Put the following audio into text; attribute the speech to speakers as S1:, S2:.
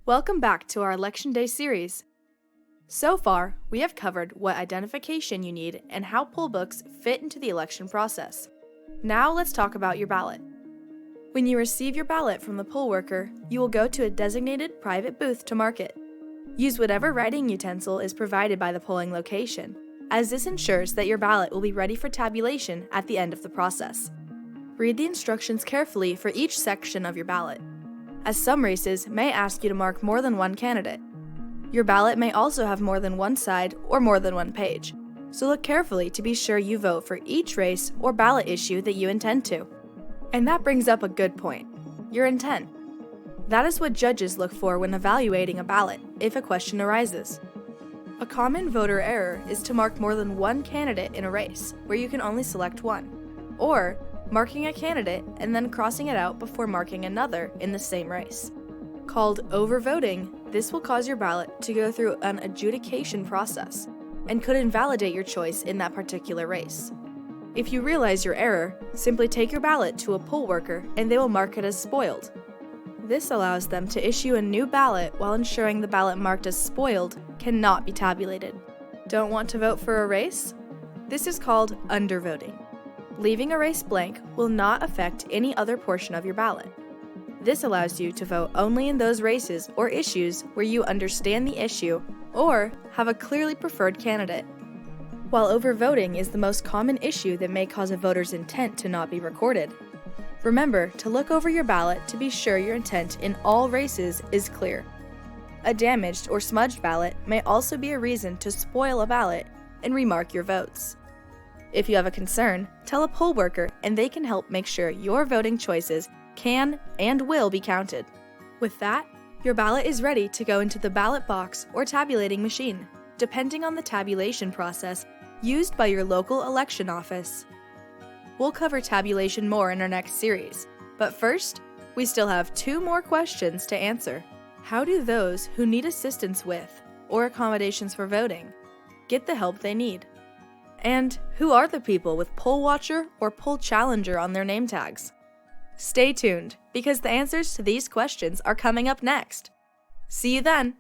S1: Welcome back to our Election Day series. So far, we have covered what identification you need and how poll books fit into the election process. Now let's talk about your ballot. When you receive your ballot from the poll worker, you will go to a designated private booth to mark it. Use whatever writing utensil is provided by the polling location, as this ensures that your ballot will be ready for tabulation at the end of the process. Read the instructions carefully for each section of your ballot, as some races may ask you to mark more than one candidate. Your ballot may also have more than one side or more than one page, so look carefully to be sure you vote for each race or ballot issue that you intend to. And that brings up a good point: your intent. That is what judges look for when evaluating a ballot if a question arises. A common voter error is to mark more than one candidate in a race where you can only select one, or marking a candidate and then crossing it out before marking another in the same race. Called overvoting, this will cause your ballot to go through an adjudication process and could invalidate your choice in that particular race. If you realize your error, simply take your ballot to a poll worker and they will mark it as spoiled. This allows them to issue a new ballot while ensuring the ballot marked as spoiled cannot be tabulated. Don't want to vote for a race? This is called undervoting. Leaving a race blank will not affect any other portion of your ballot. This allows you to vote only in those races or issues where you understand the issue or have a clearly preferred candidate. While overvoting is the most common issue that may cause a voter's intent to not be recorded, remember to look over your ballot to be sure your intent in all races is clear. A damaged or smudged ballot may also be a reason to spoil a ballot and remark your votes. If you have a concern, tell a poll worker and they can help make sure your voting choices can and will be counted. With that, your ballot is ready to go into the ballot box or tabulating machine, depending on the tabulation process used by your local election office. We'll cover tabulation more in our next series, but first, we still have 2 more questions to answer. How do those who need assistance with or accommodations for voting get the help they need? And who are the people with poll watcher or poll challenger on their name tags? Stay tuned, because the answers to these questions are coming up next. See you then!